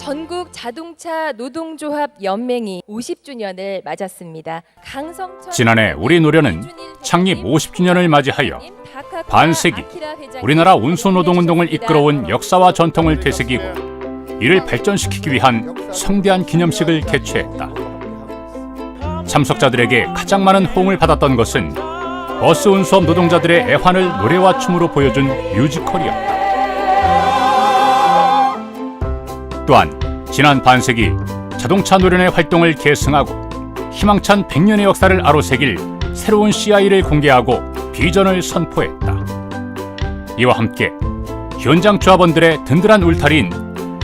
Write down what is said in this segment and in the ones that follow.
전국 자동차 노동조합 연맹이 50주년을 맞았습니다. 지난해 우리 노련은 창립 50주년을 맞이하여 반세기 우리나라 운수노동운동을 이끌어온 역사와 전통을 되새기고 이를 발전시키기 위한 성대한 기념식을 개최했다. 참석자들에게 가장 많은 호응을 받았던 것은 버스 운수업 노동자들의 애환을 노래와 춤으로 보여준 뮤지컬이었다. 또한 지난 반세기 자동차 노련의 활동을 계승하고 희망찬 100년의 역사를 아로새길 새로운 CI를 공개하고 비전을 선포했다. 이와 함께 현장 조합원들의 든든한 울타리인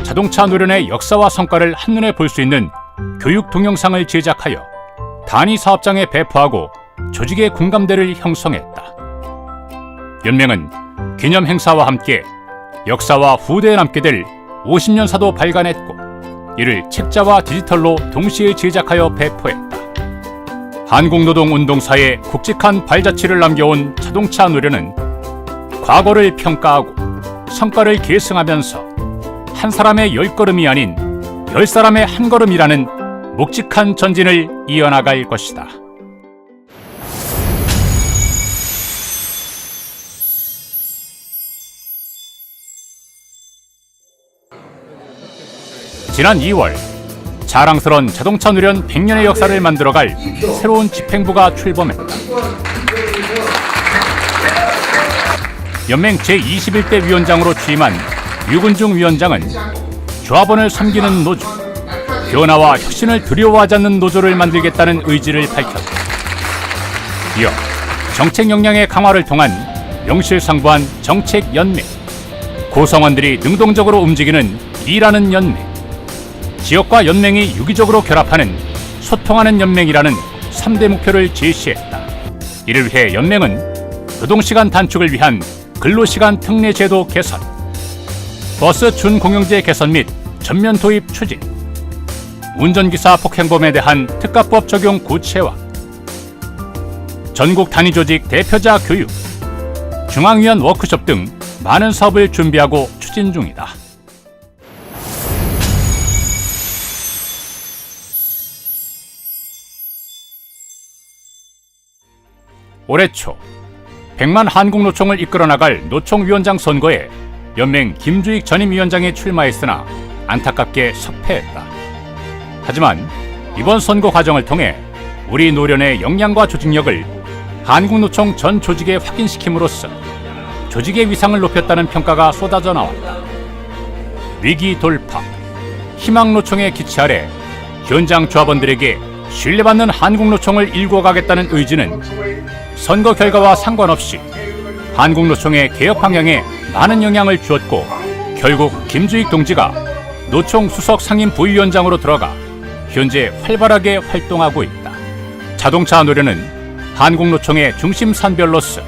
자동차 노련의 역사와 성과를 한눈에 볼 수 있는 교육 동영상을 제작하여 단위 사업장에 배포하고 조직의 공감대를 형성했다. 연맹은 기념 행사와 함께 역사와 후대에 남게 될 50년사도 발간했고 이를 책자와 디지털로 동시에 제작하여 배포했다. 한국노동운동사의 굵직한 발자취를 남겨온 자동차 노련은 과거를 평가하고 성과를 계승하면서 한 사람의 10걸음이 아닌 10사람의 한 걸음이라는 묵직한 전진을 이어나갈 것이다. 지난 2월 자랑스러운 자동차 노련 100년의 역사를 만들어갈 새로운 집행부가 출범했다. 연맹 제21대 위원장으로 취임한 유근중 위원장은 조합원을 섬기는 노조, 변화와 혁신을 두려워하지 않는 노조를 만들겠다는 의지를 밝혔다. 이어 정책 역량의 강화를 통한 명실상부한 정책연맹, 구성원들이 능동적으로 움직이는 일하는 연맹, 지역과 연맹이 유기적으로 결합하는 소통하는 연맹이라는 3대 목표를 제시했다. 이를 위해 연맹은 노동시간 단축을 위한 근로시간 특례 제도 개선, 버스 준공영제 개선 및 전면 도입 추진, 운전기사 폭행범에 대한 특가법 적용 구체화, 전국 단위조직 대표자 교육, 중앙위원 워크숍 등 많은 사업을 준비하고 추진 중이다. 올해 초 100만 한국노총을 이끌어나갈 노총위원장 선거에 연맹 김주익 전임위원장이 출마했으나 안타깝게 석패했다. 하지만 이번 선거 과정을 통해 우리 노련의 역량과 조직력을 한국노총 전 조직에 확인시킴으로써 조직의 위상을 높였다는 평가가 쏟아져 나왔다. 위기 돌파, 희망노총의 기치 아래 현장 조합원들에게 신뢰받는 한국노총을 일궈가겠다는 의지는 선거 결과와 상관없이 한국노총의 개혁 방향에 많은 영향을 주었고 결국 김주익 동지가 노총 수석 상임 부위원장으로 들어가 현재 활발하게 활동하고 있다. 자동차 노련은 한국노총의 중심 산별로서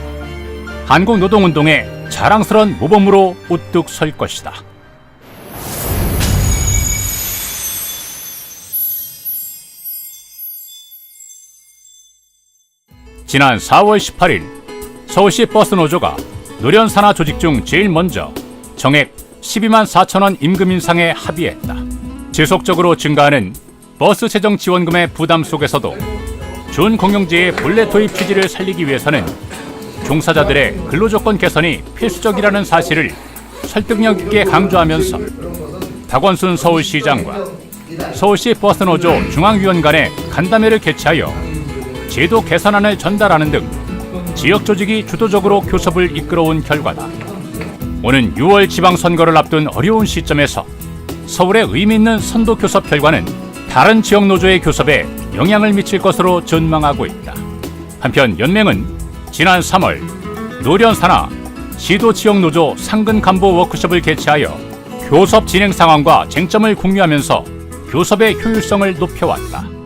한국노동운동의 자랑스러운 모범으로 우뚝 설 것이다. 지난 4월 18일 서울시 버스노조가 노련 산하 조직 중 제일 먼저 정액 12만 4천 원 임금 인상에 합의했다. 지속적으로 증가하는 버스 재정 지원금의 부담 속에서도 준공영제의 본래 도입 취지를 살리기 위해서는 종사자들의 근로조건 개선이 필수적이라는 사실을 설득력 있게 강조하면서 박원순 서울시장과 서울시 버스노조 중앙위원 간의 간담회를 개최하여 제도 개선안을 전달하는 등 지역 조직이 주도적으로 교섭을 이끌어온 결과다. 오는 6월 지방선거를 앞둔 어려운 시점에서 서울의 의미 있는 선도 교섭 결과는 다른 지역 노조의 교섭에 영향을 미칠 것으로 전망하고 있다. 한편 연맹은 지난 3월 노련 산하 시도 지역 노조 상근 간부 워크숍을 개최하여 교섭 진행 상황과 쟁점을 공유하면서 교섭의 효율성을 높여왔다.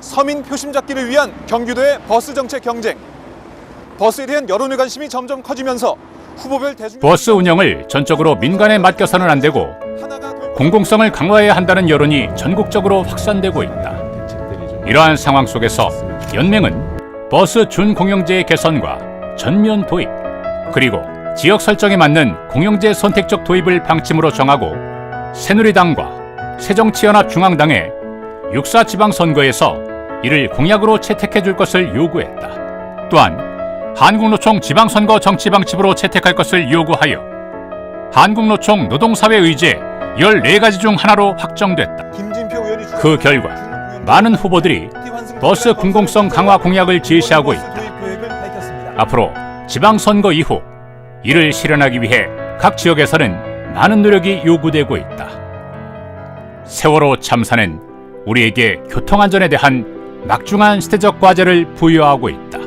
서민 표심 잡기를 위한 경기도의 버스 정책 경쟁. 버스에 대한 여론의 관심이 점점 커지면서 후보별 대중 버스 운영을 전적으로 민간에 맡겨서는 안 되고 공공성을 강화해야 한다는 여론이 전국적으로 확산되고 있다. 이러한 상황 속에서 연맹은 버스 준공영제 개선과 전면 도입, 그리고 지역 설정에 맞는 공영제 선택적 도입을 방침으로 정하고 새누리당과 새정치연합중앙당의 6.4 지방선거에서 이를 공약으로 채택해 줄 것을 요구했다. 또한 한국노총 지방선거 정치 방침으로 채택할 것을 요구하여 한국노총 노동사회의제 14가지 중 하나로 확정됐다. 김진표 의원이 그 결과 많은 후보들이 버스 공공성 강화 공약을 제시하고 있다. 앞으로 지방선거 이후 이를 실현하기 위해 각 지역에서는 많은 노력이 요구되고 있다. 세월호 참사는 우리에게 교통안전에 대한 막중한 시대적 과제를 부여하고 있다.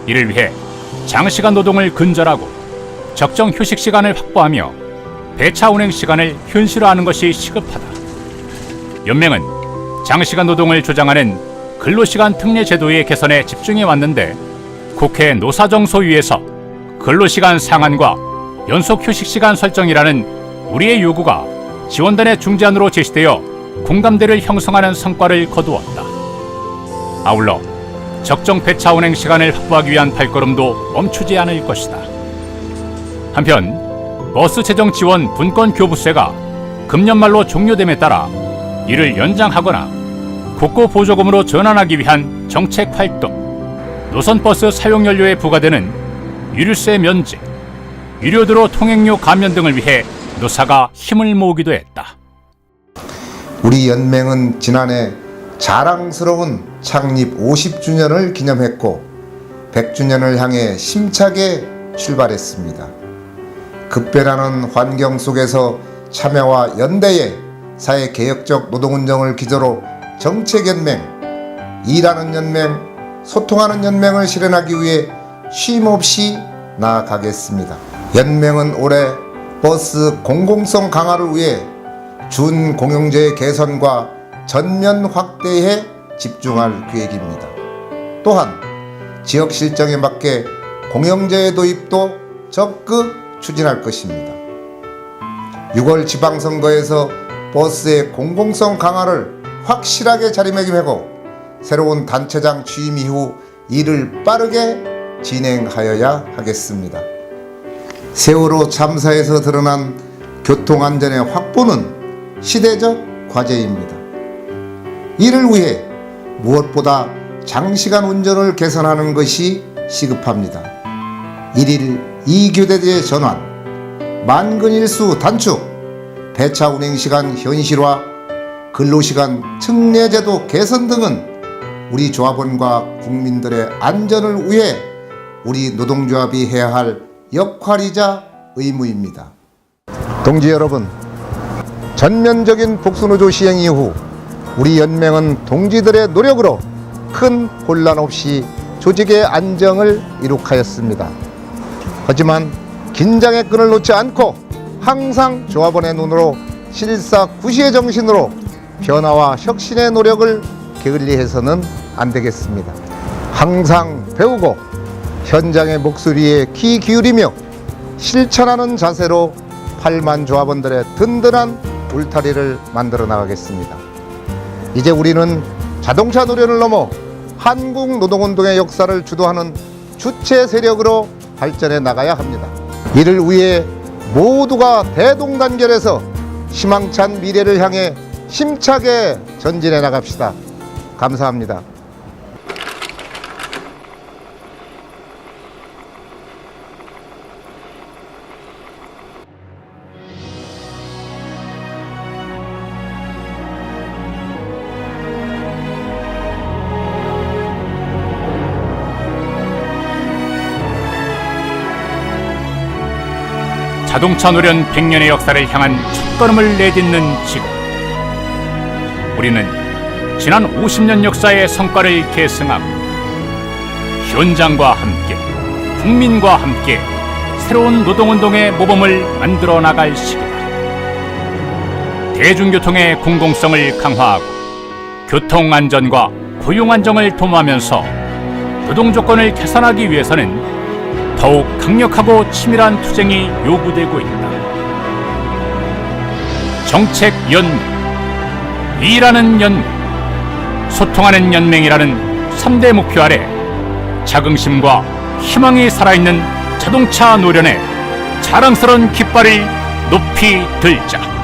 이를 위해 장시간 노동을 근절하고 적정 휴식 시간을 확보하며 배차 운행 시간을 현실화하는 것이 시급하다. 연맹은 장시간 노동을 주장하는 근로시간 특례 제도의 개선에 집중해 왔는데 국회 노사정소위에서 근로시간 상한과 연속 휴식시간 설정이라는 우리의 요구가 지원단의 중재안으로 제시되어 공감대를 형성하는 성과를 거두었다. 아울러 적정 배차 운행 시간을 확보하기 위한 발걸음도 멈추지 않을 것이다. 한편 버스 재정 지원 분권 교부세가 금년 말로 종료됨에 따라 이를 연장하거나 국고 보조금으로 전환하기 위한 정책 활동, 노선버스 사용연료에 부과되는 유류세 면제, 유료도로 통행료 감면 등을 위해 노사가 힘을 모으기도 했다. 우리 연맹은 지난해 자랑스러운 창립 50주년을 기념했고 100주년을 향해 힘차게 출발했습니다. 급변하는 환경 속에서 참여와 연대의 사회개혁적 노동운동을 기조로 정책연맹, 일하는 연맹, 소통하는 연맹을 실현하기 위해 쉼없이 나아가겠습니다. 연맹은 올해 버스 공공성 강화를 위해 준공영제 개선과 전면 확대에 집중할 계획입니다. 또한 지역 실정에 맞게 공영제 도입도 적극 추진할 것입니다. 6월 지방선거에서 버스의 공공성 강화를 확실하게 자리매김하고 새로운 단체장 취임 이후 이를 빠르게 진행하여야 하겠습니다. 세월호 참사에서 드러난 교통안전의 확보는 시대적 과제입니다. 이를 위해 무엇보다 장시간 운전을 개선하는 것이 시급합니다. 1일 2교대제 전환, 만근일수 단축, 배차 운행시간 현실화, 근로시간 특례제도 개선 등은 우리 조합원과 국민들의 안전을 위해 우리 노동조합이 해야 할 역할이자 의무입니다. 동지 여러분, 전면적인 복수노조 시행 이후 우리 연맹은 동지들의 노력으로 큰 혼란 없이 조직의 안정을 이룩하였습니다. 하지만 긴장의 끈을 놓지 않고 항상 조합원의 눈으로 실사구시의 정신으로 변화와 혁신의 노력을 게을리해서는 안 되겠습니다. 항상 배우고 현장의 목소리에 귀 기울이며 실천하는 자세로 8만 조합원들의 든든한 울타리를 만들어 나가겠습니다. 이제 우리는 자동차 노련을 넘어 한국 노동운동의 역사를 주도하는 주체 세력으로 발전해 나가야 합니다. 이를 위해 모두가 대동단결해서 희망찬 미래를 향해 힘차게 전진해 나갑시다. 감사합니다. 자동차 노련 100년의 역사를 향한 첫걸음을 내딛는 지금, 우리는 지난 50년 역사의 성과를 계승하고 현장과 함께, 국민과 함께 새로운 노동운동의 모범을 만들어 나갈 시기다. 대중교통의 공공성을 강화하고 교통안전과 고용안정을 도모하면서 노동조건을 개선하기 위해서는 더욱 강력하고 치밀한 투쟁이 요구되고 있다. 정책 연맹, 일하는 연맹, 소통하는 연맹이라는 3대 목표 아래 자긍심과 희망이 살아있는 자동차 노련의 자랑스러운 깃발을 높이 들자.